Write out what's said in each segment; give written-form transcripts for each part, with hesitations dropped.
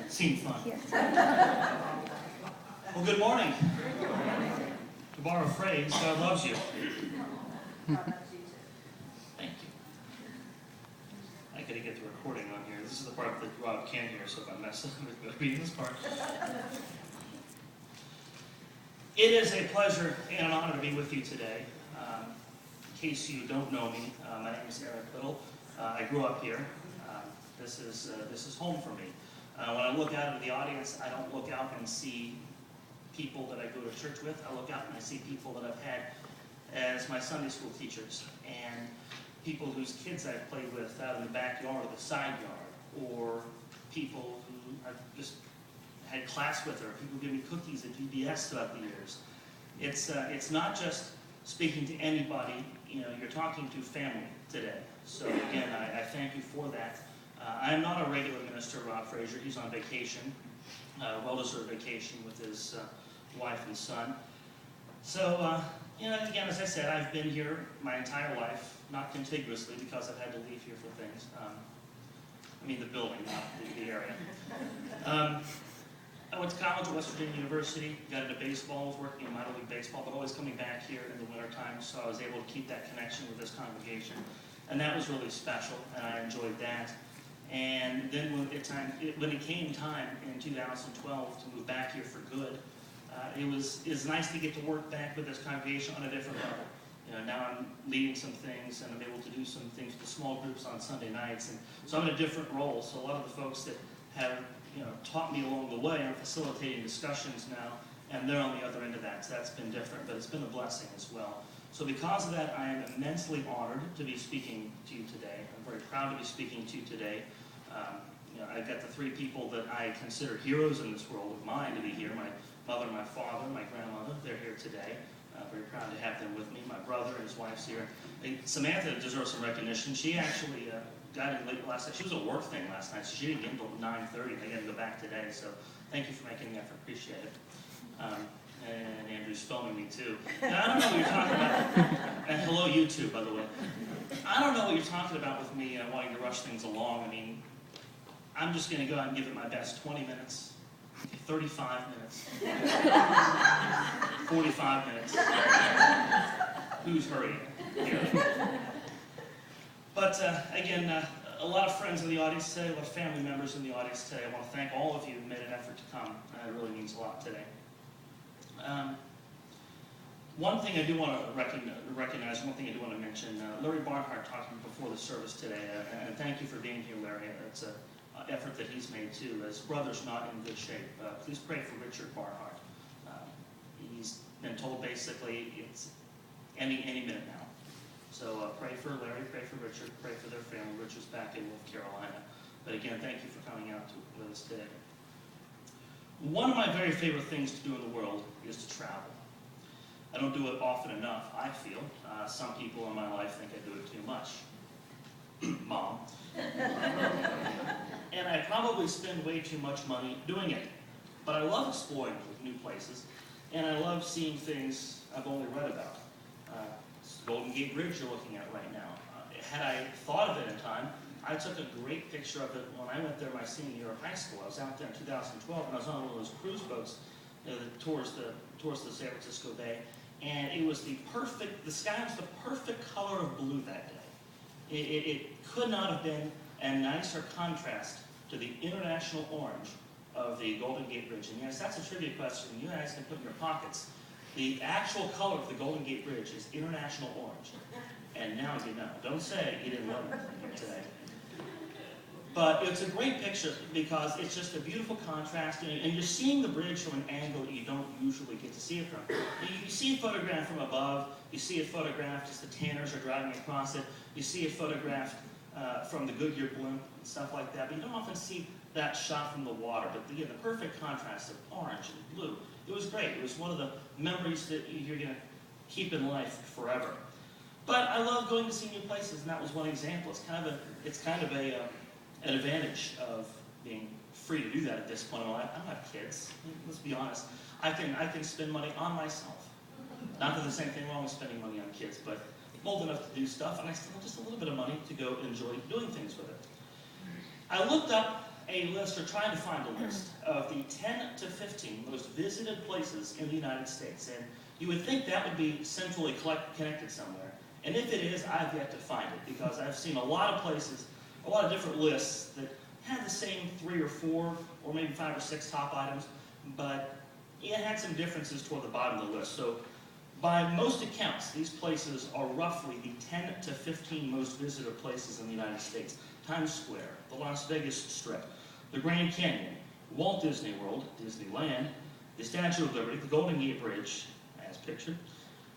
Seemed fun. Yes. Well, good morning. To borrow a phrase, God loves you. Thank you. I gotta get the recording on here. This is the part that Rob can't hear, so if I mess up, it's gonna be this part. It is a pleasure and an honor to be with you today. In case you don't know me, my name is Eric Little. I grew up here. This is home for me. When I look out into the audience, I don't look out and see people that I go to church with. I look out and I see people that I've had as my Sunday school teachers and people whose kids I've played with out in the backyard or the side yard, or people who I've just had class with, or people give me cookies at VBS throughout the years. It's not just speaking to anybody. You know, you're talking to family today. So again, I thank you for that. I'm not a regular minister, Rob Frazier. He's on vacation, well-deserved vacation with his wife and son. So, you know, again, as I said, I've been here my entire life, not contiguously because I've had to leave here for things. I mean the building, not the area. I went to college at West Virginia University, got into baseball, was working in minor league baseball, but always coming back here in the wintertime, so I was able to keep that connection with this congregation. And that was really special, and I enjoyed that. And then when it came time in 2012 to move back here for good, it was nice to get to work back with this congregation on a different level. You know, now I'm leading some things, and I'm able to do some things with small groups on Sunday nights, and so I'm in a different role. So a lot of the folks that have taught me along the way, I'm facilitating discussions now, and they're on the other end of that. So that's been different, but it's been a blessing as well. So because of that, I am immensely honored to be speaking to you today. I'm very proud to be speaking to you today. I've got the three people that I consider heroes in this world of mine to be here. My mother, my father, my grandmother, they're here today. Very proud to have them with me. My brother and his wife's here. And Samantha deserves some recognition. She actually got in late last night. She was a work thing last night, so she didn't get until 9:30. They got to go back today, so thank you for making the effort. Appreciate it. And Andrew's filming me too. Now, I don't know what you're talking about. And hello, YouTube, by the way. I don't know what you're talking about with me wanting to rush things along. I mean, I'm just going to go out and give it my best. 20 minutes, 35 minutes, 45 minutes. Who's hurrying? But again, a lot of friends in the audience today, a lot of family members in the audience today. I want to thank all of you who made an effort to come. It really means a lot today. One thing I do want to recognize, one thing I do want to mention, Larry Barnhart talked to me before the service today, and thank you for being here, Larry. It's an effort that he's made too. His brother's not in good shape. Please pray for Richard Barnhart. He's been told basically it's any minute now. So pray for Larry, pray for Richard, pray for their family. Richard's back in North Carolina. But again, thank you for coming out with us today. One of my very favorite things to do in the world is to travel. I don't do it often enough, I feel. Some people in my life think I do it too much. Mom. And I probably spend way too much money doing it. But I love exploring new places, and I love seeing things I've only read about. It's the Golden Gate Bridge you're looking at right now. Had I thought of it in time, I took a great picture of it when I went there my senior year of high school. I was out there in 2012, and I was on one of those cruise boats towards the San Francisco Bay, and it was the sky was the perfect color of blue that day. It could not have been a nicer contrast to the international orange of the Golden Gate Bridge. And yes, that's a trivia question you guys can put in your pockets. The actual color of the Golden Gate Bridge is international orange. And now you know. Don't say you didn't learn anything today. But it's a great picture because it's just a beautiful contrast, and you're seeing the bridge from an angle that you don't usually get to see it from. You see it photographed from above, you see it photographed as the tanners are driving across it, you see it photographed from the Goodyear blimp and stuff like that, but you don't often see that shot from the water. But again, the perfect contrast of orange and blue. It was great. It was one of the memories that you're going to keep in life forever. But I love going to see new places, and that was one example. It's kind of an advantage of being free to do that at this point in my life. I don't have kids. Let's be honest. I can spend money on myself. Not that there's anything wrong with spending money on kids, but I'm old enough to do stuff, and I still have just a little bit of money to go enjoy doing things with it. I looked up a list, or tried to find a list, of the 10 to 15 most visited places in the United States. And you would think that would be centrally connected somewhere. And if it is, I've yet to find it, because I've seen a lot of places, a lot of different lists that have the same 3 or 4, or maybe 5 or 6 top items, but it had some differences toward the bottom of the list. So by most accounts, these places are roughly the 10 to 15 most visited places in the United States. Times Square, the Las Vegas Strip, the Grand Canyon, Walt Disney World, Disneyland, the Statue of Liberty, the Golden Gate Bridge, as pictured,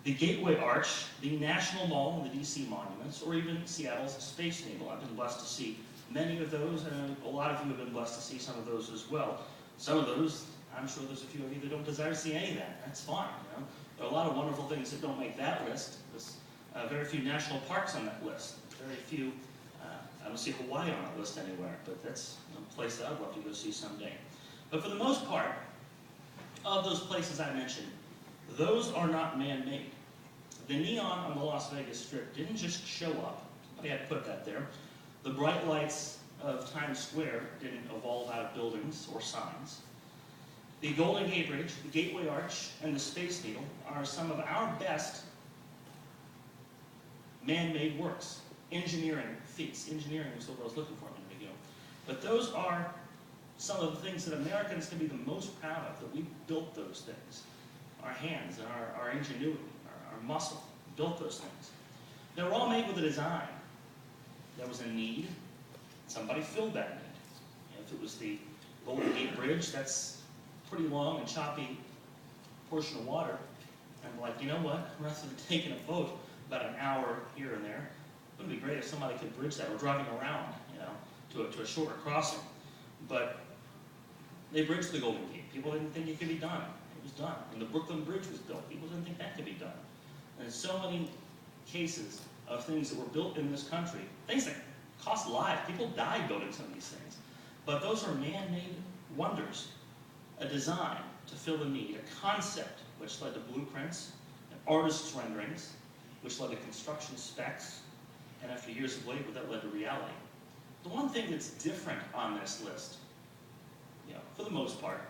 the Gateway Arch, the National Mall, and the D.C. monuments, or even Seattle's Space Needle. I've been blessed to see many of those, and a lot of you have been blessed to see some of those as well. Some of those, I'm sure there's a few of you that don't desire to see any of that. That's fine, you know. There are a lot of wonderful things that don't make that list. There's very few national parks on that list. Very few, I don't see Hawaii on that list anywhere, but that's a place that I'd love to go see someday. But for the most part, of those places I mentioned, those are not man-made. The neon on the Las Vegas Strip didn't just show up. Somebody had to put that there. The bright lights of Times Square didn't evolve out of buildings or signs. The Golden Gate Bridge, the Gateway Arch, and the Space Needle are some of our best man-made works. Engineering feats. Engineering was the word I was looking for a minute ago. But those are some of the things that Americans can be the most proud of, that we built those things. Our hands and our ingenuity, our muscle, built those things. They were all made with a design. There was a need. Somebody filled that need. If it was the Golden Gate Bridge, that's a pretty long and choppy portion of water. And like, you know what? Rather than taking a boat about an hour here and there, it would be great if somebody could bridge that, or driving around, you know, to a shorter crossing. But they bridged the Golden Gate. People didn't think it could be done. It was done. When the Brooklyn Bridge was built, people didn't think that could be done. And in so many cases of things that were built in this country, things that cost lives. People died building some of these things. But those are man-made wonders. A design to fill a need, a concept which led to blueprints, and artists' renderings, which led to construction specs, and after years of labor, that led to reality. The one thing that's different on this list, you know, for the most part,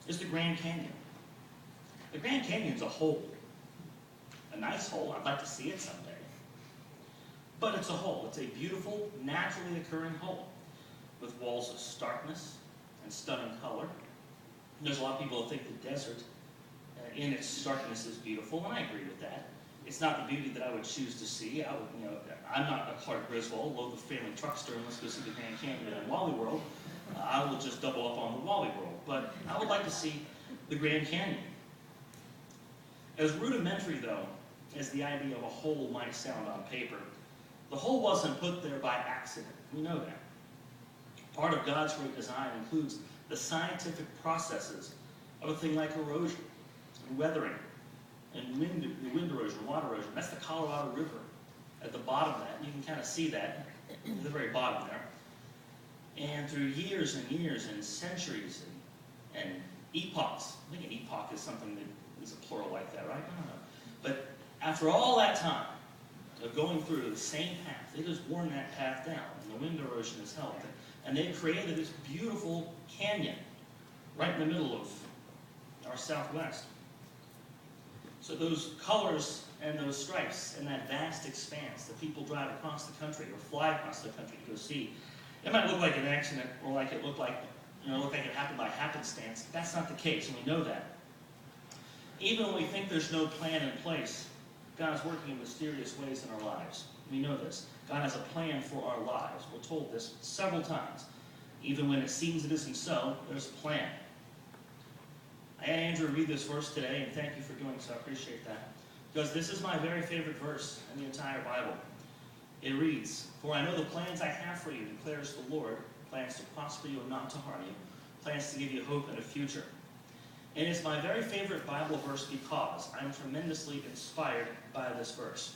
is the Grand Canyon. The Grand Canyon's a hole. A nice hole. I'd like to see it someday. But it's a hole. It's a beautiful, naturally occurring hole with walls of starkness and stunning color. And there's a lot of people that think the desert, in its starkness, is beautiful, and I agree with that. It's not the beauty that I would choose to see. I'm not a Clark Griswold, load the family truckster, and let's go see the Grand Canyon in Wally World. I will just double up on the Wally World. But I would like to see the Grand Canyon. As rudimentary, though, as the idea of a hole might sound on paper, the hole wasn't put there by accident. We know that. Part of God's great design includes the scientific processes of a thing like erosion and weathering and wind erosion, water erosion. That's the Colorado River. At the bottom of that, you can kind of see that at the very bottom there. And through years and years and centuries and epochs, I think an epoch is something that is a plural like that, right? I don't know. But after all that time of going through the same path, it has worn that path down, and the wind erosion has helped. And they've created this beautiful canyon right in the middle of our Southwest. So those colors and those stripes and that vast expanse that people drive across the country or fly across the country to go see, it might look like an accident, or like it looked like, look like it happened by happenstance. That's not the case, and we know that. Even when we think there's no plan in place, God's working in mysterious ways in our lives. We know this. God has a plan for our lives. We're told this several times. Even when it seems it isn't so, there's a plan. I had Andrew read this verse today, and thank you for doing so. I appreciate that. Because this is my very favorite verse in the entire Bible. It reads, "For I know the plans I have for you, declares the Lord, plans to prosper you and not to harm you, plans to give you hope and a future." And it's my very favorite Bible verse because I'm tremendously inspired by this verse.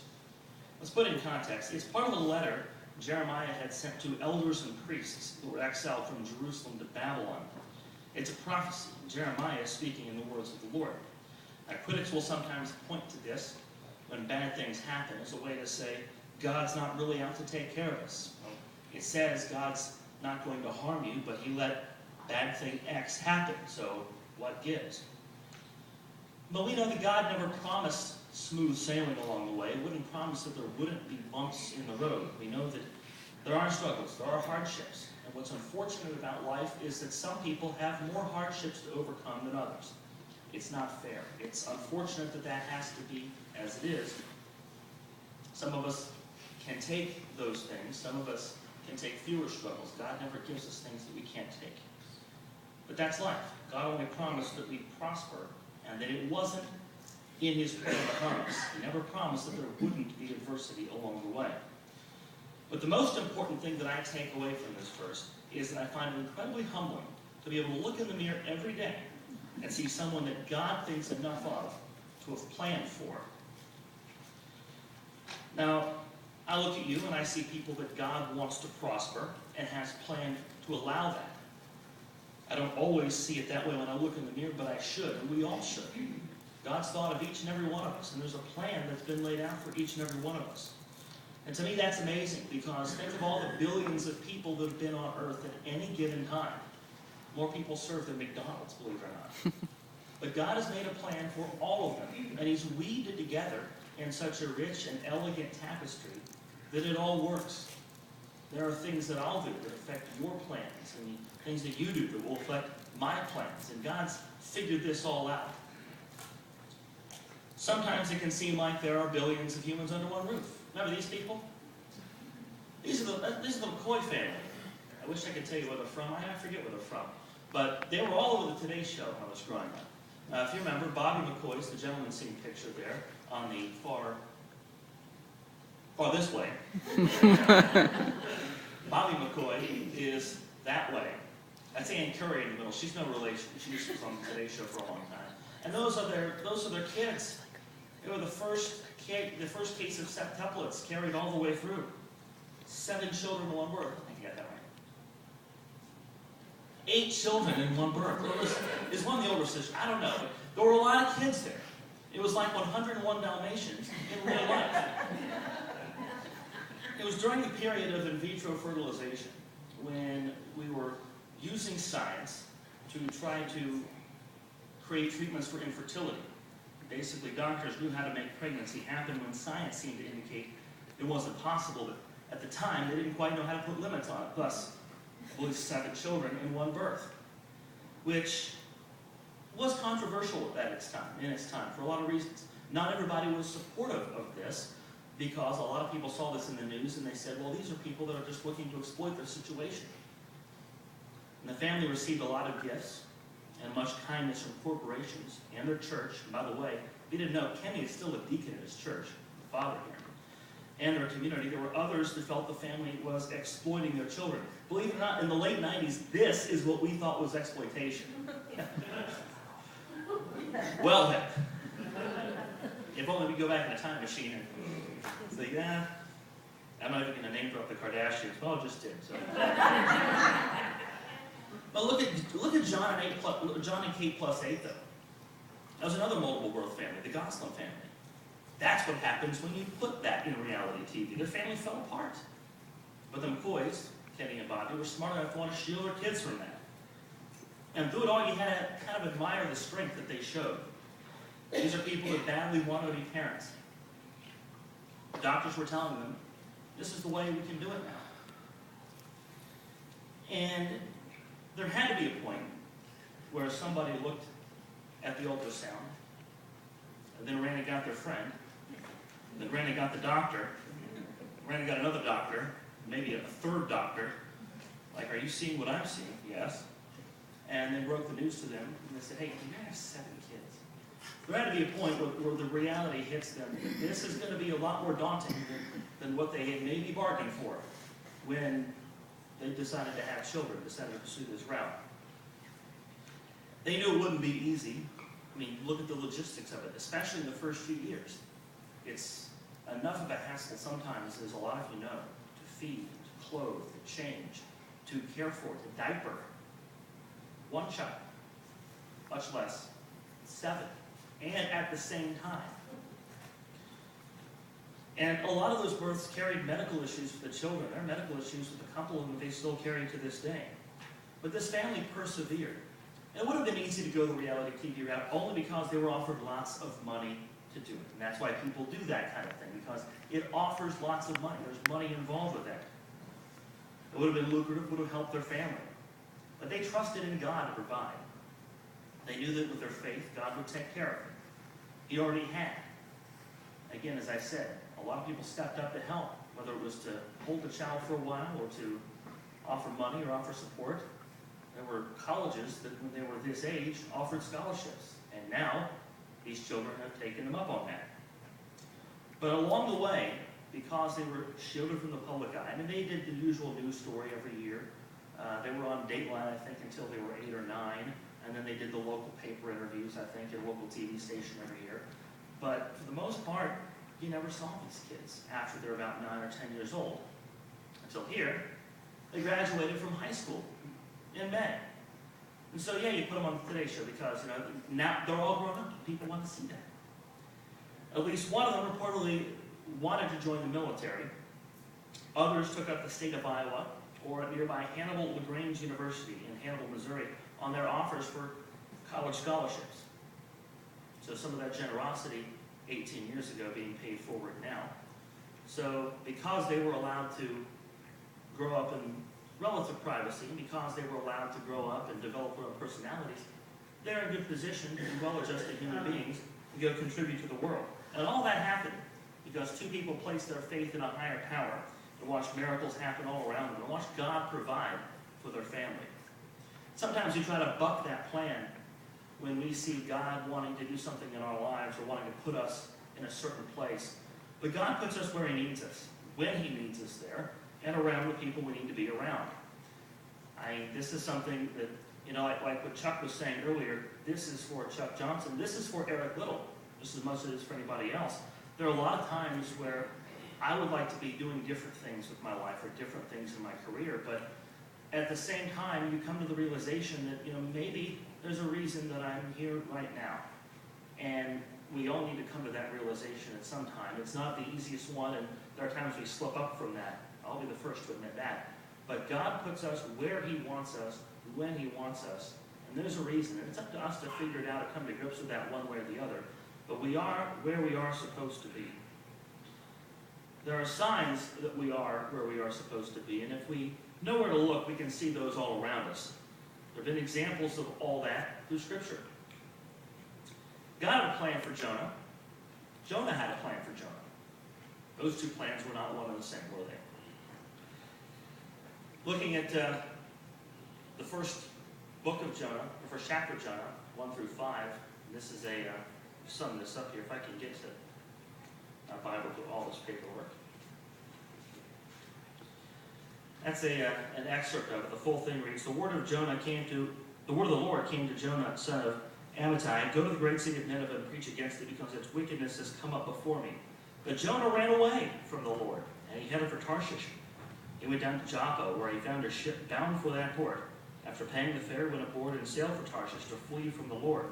Let's put it in context. It's part of a letter Jeremiah had sent to elders and priests who were exiled from Jerusalem to Babylon. It's a prophecy. Jeremiah is speaking in the words of the Lord. Now, critics will sometimes point to this when bad things happen as a way to say, God's not really out to take care of us. It says God's not going to harm you, but he let bad thing X happen. So what gives? But we know that God never promised smooth sailing along the way. He wouldn't promise that there wouldn't be bumps in the road. We know that there are struggles, there are hardships. And what's unfortunate about life is that some people have more hardships to overcome than others. It's not fair. It's unfortunate that that has to be as it is. Some of us can take those things. Some of us can take fewer struggles. God never gives us things that we can't take. But that's life. God only promised that we'd prosper and that it wasn't in his plan to harm us. He never promised that there wouldn't be adversity along the way. But the most important thing that I take away from this verse is that I find it incredibly humbling to be able to look in the mirror every day and see someone that God thinks enough of to have planned for. Now, I look at you and I see people that God wants to prosper and has planned to allow that. I don't always see it that way when I look in the mirror, but I should, and we all should. God's thought of each and every one of us, and there's a plan that's been laid out for each and every one of us. And to me, that's amazing, because think of all the billions of people that have been on earth at any given time. More people serve than McDonald's, believe it or not. But God has made a plan for all of them, and he's weaved it together in such a rich and elegant tapestry that it all works. There are things that I'll do that affect your plans, and things that you do that will affect my plans. And God's figured this all out. Sometimes it can seem like there are billions of humans under one roof. Remember these people? These are the McCoy family. I wish I could tell you where they're from. I forget where they're from. But they were all over the Today Show when I was growing up. If you remember, Bobby McCoy is the gentleman seen picture there on the far this way. Bobby McCoy is that way. That's Ann Curry in the middle. She's no relation. She just was on the Today Show for a long time. And those are their kids. They were the first case of septuplets carried all the way through. 7 children in one birth. I think I got that right. 8 children in one birth. Is one of the older sisters? I don't know. But there were a lot of kids there. It was like 101 Dalmatians in real life. It was during the period of in vitro fertilization when we were using science to try to create treatments for infertility. Basically, doctors knew how to make pregnancy happen when science seemed to indicate it wasn't possible. But at the time, they didn't quite know how to put limits on it. Thus, I believe 7 children in one birth, which was controversial in its time, for a lot of reasons. Not everybody was supportive of this, because a lot of people saw this in the news and they said, well, these are people that are just looking to exploit their situation. And the family received a lot of gifts and much kindness from corporations and their church. And by the way, if you didn't know, Kenny is still a deacon in his church, the father here. And their community. There were others that felt the family was exploiting their children. Believe it or not, in the late 90s, this is what we thought was exploitation. Well then, if only we go back in a time machine and say, yeah, I'm not even going to name drop the Kardashians. Well, I just did. So. But look at John and Kate plus 8, though. That was another multiple birth family, the Gosselin family. That's what happens when you put that in reality TV. Their family fell apart. But the McCoys, Kenny and Bobby, were smart enough to want to shield their kids from that. And through it all, you had to kind of admire the strength that they showed. These are people that badly wanted to be parents. The doctors were telling them, this is the way we can do it now. And there had to be a point where somebody looked at the ultrasound, and then ran and got their friend, and then ran and got the doctor, ran and got another doctor, maybe a third doctor, like, are you seeing what I'm seeing? Yes. And then broke the news to them, and they said, hey, you have 7 kids. There had to be a point where the reality hits them. This is going to be a lot more daunting than what they had maybe bargained for when they decided to have children, decided to pursue this route. They knew it wouldn't be easy. I mean, look at the logistics of it, especially in the first few years. It's enough of a hassle sometimes, as a lot of you know, to feed, to clothe, to change, to care for, to diaper. 1 child, much less 7, and at the same time. And a lot of those births carried medical issues for the children. There are medical issues with a couple of them that they still carry to this day. But this family persevered. And it would have been easy to go the reality TV route only because they were offered lots of money to do it. And that's why people do that kind of thing, because it offers lots of money. There's money involved with that. It would have been lucrative, would have helped their family. But they trusted in God to provide. They knew that with their faith, God would take care of them. He already had. Again, as I said, a lot of people stepped up to help, whether it was to hold the child for a while or to offer money or offer support. There were colleges that, when they were this age, offered scholarships. And now, these children have taken them up on that. But along the way, because they were shielded from the public eye, I mean, they did the usual news story every year. They were on Dateline, I think, until they were 8 or 9. And then they did the local paper interviews, I think, at a local TV station every year. But for the most part, you never saw these kids after they're about 9 or 10 years old. Until here, they graduated from high school in May. And so, yeah, you put them on the Today Show because, you know, now they're all grown up. People want to see that. At least one of them reportedly wanted to join the military. Others took up the state of Iowa or at nearby Hannibal LaGrange University in Hannibal, Missouri, on their offers for college scholarships. So some of that generosity 18 years ago being paid forward now. So because they were allowed to grow up in relative privacy, and because they were allowed to grow up and develop their own personalities, they're in a good position to be well-adjusted human beings to go contribute to the world. And all that happened because two people placed their faith in a higher power and watched miracles happen all around them and watched God provide for their family. Sometimes we try to buck that plan when we see God wanting to do something in our lives or wanting to put us in a certain place. But God puts us where He needs us, when He needs us there, and around the people we need to be around. This is something that, you know, like what Chuck was saying earlier, this is for Chuck Johnson, this is for Eric Little, just as much as it is for anybody else. There are a lot of times where I would like to be doing different things with my life or different things in my career, but at the same time, you come to the realization that, you know, maybe there's a reason that I'm here right now. And we all need to come to that realization at some time. It's not the easiest one, and there are times we slip up from that. I'll be the first to admit that. But God puts us where He wants us, when He wants us, and there's a reason. And it's up to us to figure it out or come to grips with that one way or the other. But we are where we are supposed to be. There are signs that we are where we are supposed to be, and if we know where to look, we can see those all around us. There have been examples of all that through Scripture. God had a plan for Jonah. Jonah had a plan for Jonah. Those two plans were not one and the same, were they? Looking at the first book of Jonah, the first chapter of Jonah, 1 through 5, and this is sum this up here, if I can get to my Bible with all this paperwork. That's an excerpt of it. The full thing reads, the word of the Lord came to Jonah, son of Amittai, go to the great city of Nineveh and preach against it, because its wickedness has come up before me. But Jonah ran away from the Lord, and he headed for Tarshish. He went down to Joppa, where he found a ship bound for that port. After paying the fare, he went aboard and sailed for Tarshish to flee from the Lord.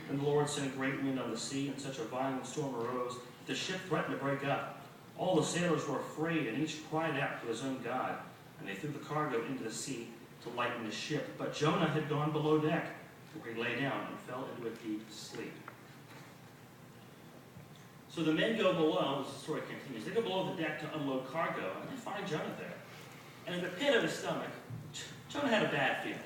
Then the Lord sent a great wind on the sea, and such a violent storm arose that the ship threatened to break up. All the sailors were afraid, and each cried out to his own God. And they threw the cargo into the sea to lighten the ship. But Jonah had gone below deck, where he lay down and fell into a deep sleep. So the men go below, as the story continues, they go below the deck to unload cargo, and they find Jonah there. And in the pit of his stomach, Jonah had a bad feeling.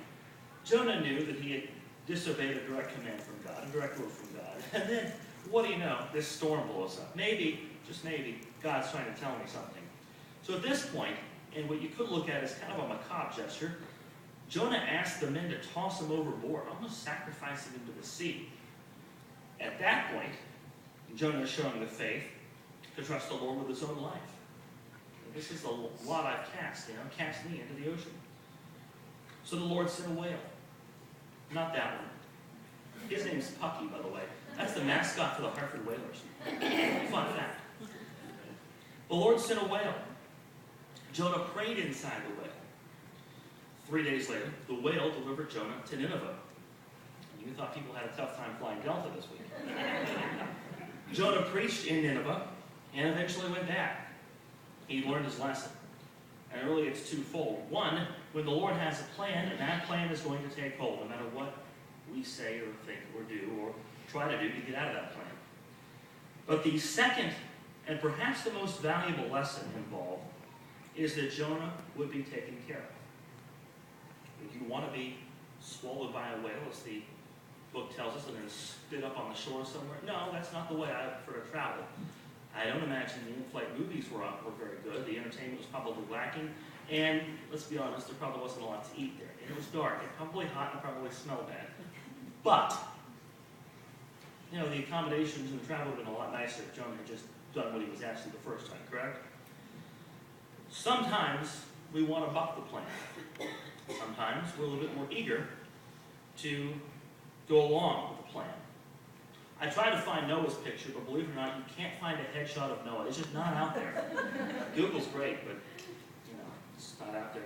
Jonah knew that he had disobeyed a direct command from God, a direct word from God. And then, what do you know? This storm blows up. Maybe, just maybe, God's trying to tell me something. So at this point, and what you could look at as kind of a macabre gesture, Jonah asked the men to toss him overboard, almost sacrificing him to the sea. At that point, Jonah is showing the faith to trust the Lord with his own life. And this is the lot I've cast, cast me into the ocean. So the Lord sent a whale. Not that one. His name is Pucky, by the way. That's the mascot for the Hartford Whalers. Fun fact. The Lord sent a whale. Jonah prayed inside the whale. 3 days later, the whale delivered Jonah to Nineveh. You thought people had a tough time flying Delta this week. Jonah preached in Nineveh, and eventually went back. He learned his lesson. And really it's twofold. One, when the Lord has a plan, and that plan is going to take hold, no matter what we say or think or do or try to do to get out of that plan. But the second, and perhaps the most valuable lesson involved, is that Jonah would be taken care of. If you want to be swallowed by a whale, as the book tells us, and then spit up on the shore somewhere, no, that's not the way I prefer to travel. I don't imagine the in-flight movies were very good. The entertainment was probably lacking. And let's be honest, there probably wasn't a lot to eat there. And it was dark. It probably hot and probably smelled bad. But, you know, the accommodations and the travel would have been a lot nicer if Jonah had just done what he was asked to the first time, correct? Sometimes we want to buck the plan. Sometimes we're a little bit more eager to go along with the plan. I tried to find Noah's picture, but believe it or not, you can't find a headshot of Noah. It's just not out there. Google's great, but you know, it's not out there.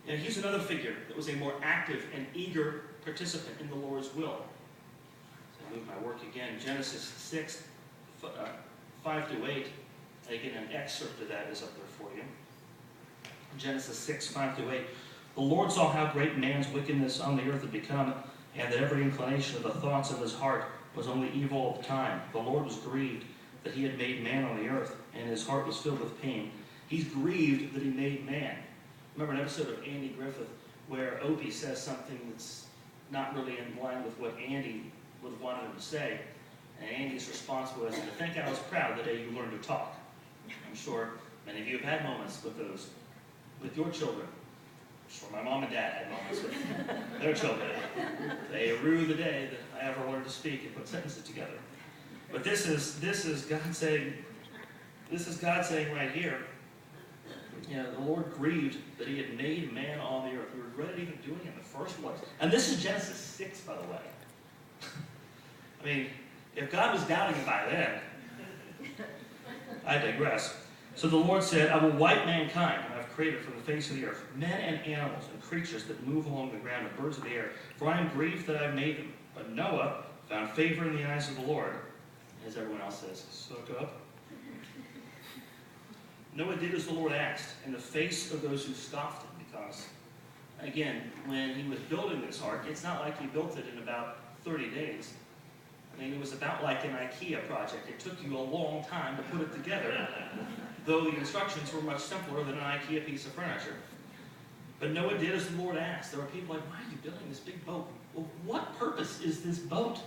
And he's another figure that was a more active and eager participant in the Lord's will. So I move my work again. Genesis 6, 5 to 8. Again, an excerpt of that is up there for you. Genesis 6, 5 to 8. The Lord saw how great man's wickedness on the earth had become, and that every inclination of the thoughts of his heart was only evil all the time. The Lord was grieved that he had made man on the earth, and his heart was filled with pain. He's grieved that he made man. Remember an episode of Andy Griffith where Opie says something that's not really in line with what Andy would have wanted him to say, and Andy's response was, "To think I was proud the day you learned to talk." I'm sure many of you have had moments with those, with your children. I'm sure my mom and dad had moments with their children. They rue the day that I ever learned to speak and put sentences together. But this is God saying right here, you know, the Lord grieved that he had made man on the earth. He regretted even doing it in the first place. And this is Genesis 6, by the way. I mean, if God was doubting it by then, I digress. So the Lord said, "I will wipe mankind, whom I have created from the face of the earth, men and animals and creatures that move along the ground and birds of the air, for I am grieved that I have made them." But Noah found favor in the eyes of the Lord. As everyone else says, suck up. Noah did as the Lord asked in the face of those who scoffed him, because, again, when he was building this ark, it's not like he built it in about 30 days. I mean, it was about like an IKEA project. It took you a long time to put it together, though the instructions were much simpler than an IKEA piece of furniture. But Noah did as the Lord asked. There were people like, "Why are you building this big boat?" Well, what purpose is this boat?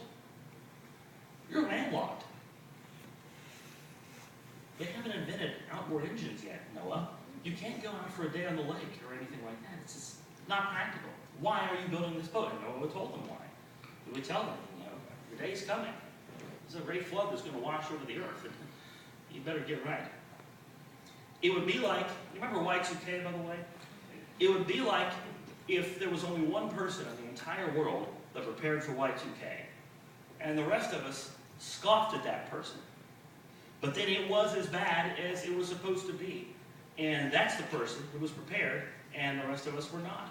You're landlocked. They haven't invented outboard engines yet, Noah. You can't go out for a day on the lake or anything like that. It's just not practical. Why are you building this boat? And Noah told them why. He would tell them, you know, the day's coming. There's a great flood that's going to wash over the earth. And you better get right. It would be like, you remember Y2K, by the way? It would be like if there was only one person in the entire world that prepared for Y2K, and the rest of us scoffed at that person. But then it was as bad as it was supposed to be. And that's the person who was prepared, and the rest of us were not.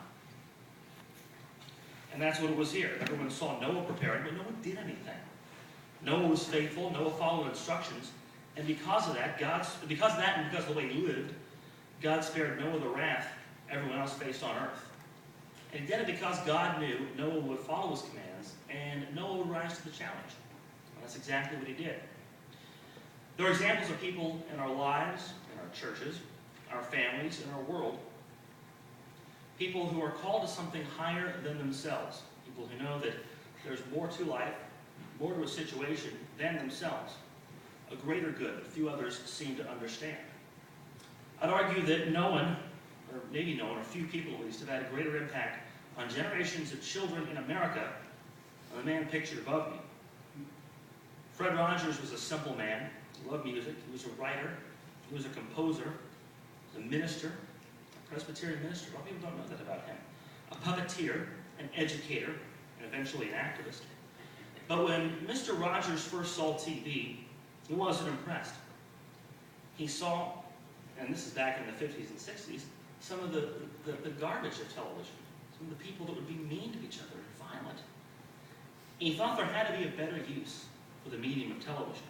And that's what it was here. Everyone saw Noah preparing, but no one did anything. Noah was faithful, Noah followed instructions, and because of that, and because of the way he lived, God spared Noah the wrath everyone else faced on earth. And he did it because God knew Noah would follow his commands, and Noah would rise to the challenge. And that's exactly what he did. There are examples of people in our lives, in our churches, our families, in our world, people who are called to something higher than themselves, people who know that there's more to life, more to a situation than themselves, a greater good that few others seem to understand. I'd argue that no one, or maybe no one, or few people at least, have had a greater impact on generations of children in America than the man pictured above me. Fred Rogers was a simple man. He loved music. He was a writer. He was a composer. He was a minister, a Presbyterian minister. A lot of people don't know that about him. A puppeteer, an educator, and eventually an activist. But when Mr. Rogers first saw TV, he wasn't impressed. He saw, and this is back in the 50s and 60s, some of the garbage of television, some of the people that would be mean to each other and violent. He thought there had to be a better use for the medium of television.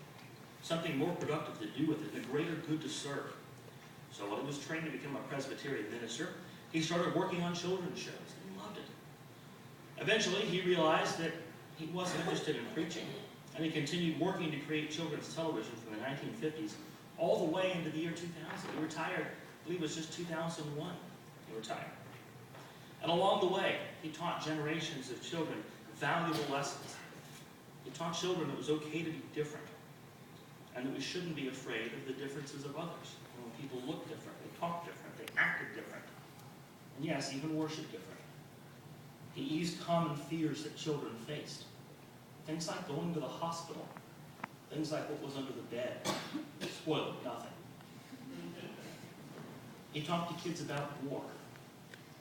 something more productive to do with it, and a greater good to serve. So while he was trained to become a Presbyterian minister, he started working on children's shows, and he loved it. Eventually, he realized that he wasn't interested in preaching, and he continued working to create children's television from the 1950s all the way into the year 2000. He retired, I believe it was just 2001, he retired. And along the way, he taught generations of children valuable lessons. He taught children it was okay to be different, and that we shouldn't be afraid of the differences of others. And when people look different, they talk different, they acted different, and yes, even worship different. He eased common fears that children faced. Things like going to the hospital, things like what was under the bed, spoiled nothing. He talked to kids about war,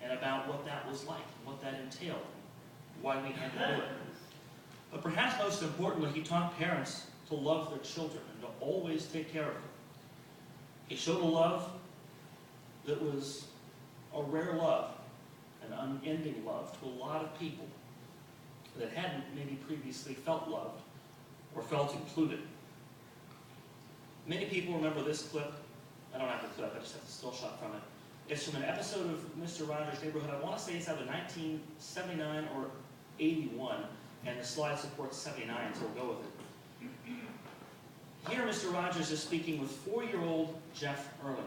and about what that was like, and what that entailed, and why we had to do it. But perhaps most importantly, he taught parents to love their children and to always take care of them. He showed a love that was a rare love, an unending love to a lot of people that hadn't maybe previously felt loved or felt included. Many people remember this clip. I don't have the clip, I just have the still shot from it. It's from an episode of Mr. Rogers' Neighborhood. I want to say it's out of 1979 or 81, and the slide supports 79, so we'll go with it. Here, Mr. Rogers is speaking with 4-year-old Jeff Erlinger.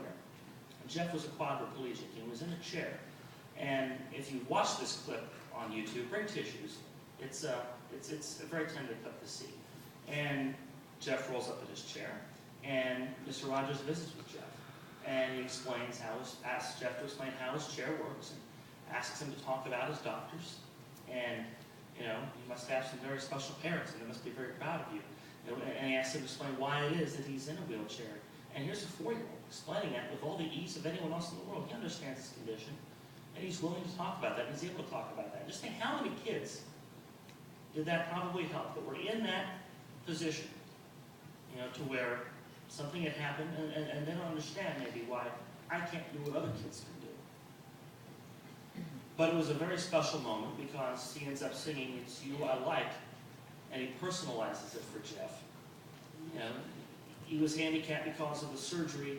Jeff was a quadriplegic. He was in a chair. And if you've watched this clip on YouTube, bring tissues. It's a very tender clip to see. And Jeff rolls up in his chair, and Mr. Rogers visits with Jeff. And he asks Jeff to explain how his chair works, and asks him to talk about his doctors. And, you must have some very special parents, and they must be very proud of you. And he asks him to explain why it is that he's in a wheelchair. And here's a 4-year-old explaining it with all the ease of anyone else in the world. He understands his condition, and he's willing to talk about that, and he's able to talk about that. Just think how many kids did that probably help, that were in that position, to where something had happened, and they don't understand maybe why I can't do what other kids can do. But it was a very special moment because he ends up singing "It's You I Like," and he personalizes it for Jeff. He was handicapped because of the surgery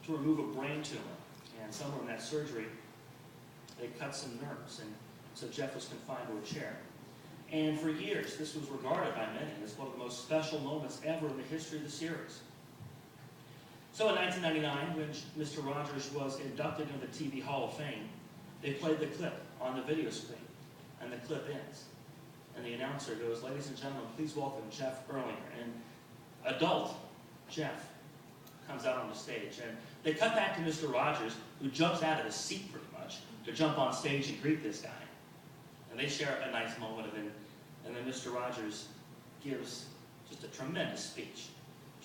to remove a brain tumor, and somewhere in that surgery, they cut some nerves, and so Jeff was confined to a chair. And for years, this was regarded by many as one of the most special moments ever in the history of the series. So in 1999, when Mr. Rogers was inducted into the TV Hall of Fame, they played the clip on the video screen, and the clip ends. And the announcer goes, "Ladies and gentlemen, please welcome Jeff Erlinger." And adult Jeff comes out on the stage. And they cut back to Mr. Rogers, who jumps out of his seat pretty much to jump on stage and greet this guy. And they share a nice moment, and then Mr. Rogers gives just a tremendous speech.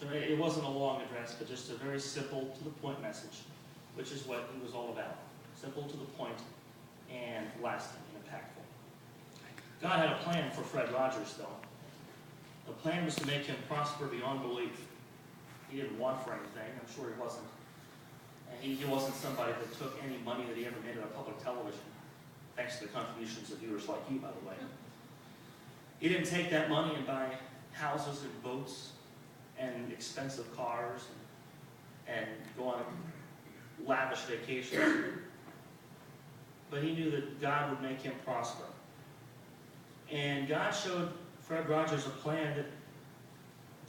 It wasn't a long address, but just a very simple, to-the-point message, which is what he was all about. Simple, to the point, and lasting and impactful. God had a plan for Fred Rogers, though. The plan was to make him prosper beyond belief. He didn't want for anything. I'm sure he wasn't. And he wasn't somebody that took any money that he ever made on public television, thanks to the contributions of viewers like you, by the way. He didn't take that money and buy houses and boats and expensive cars and go on lavish vacations. But he knew that God would make him prosper. And God showed Fred Rogers a plan that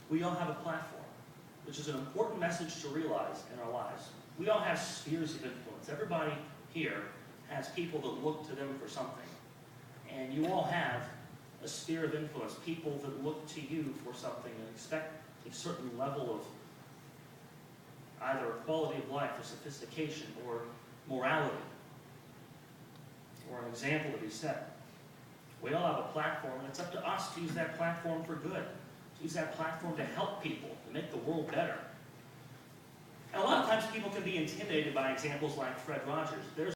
we all have a platform, which is an important message to realize in our lives. We all have spheres of influence. Everybody here has people that look to them for something. And you all have a sphere of influence, people that look to you for something and expect a certain level of either quality of life or sophistication or morality or an example to be set. We all have a platform, and it's up to us to use that platform for good, to use that platform to help people, to make the world better. And a lot of times people can be intimidated by examples like Fred Rogers. There's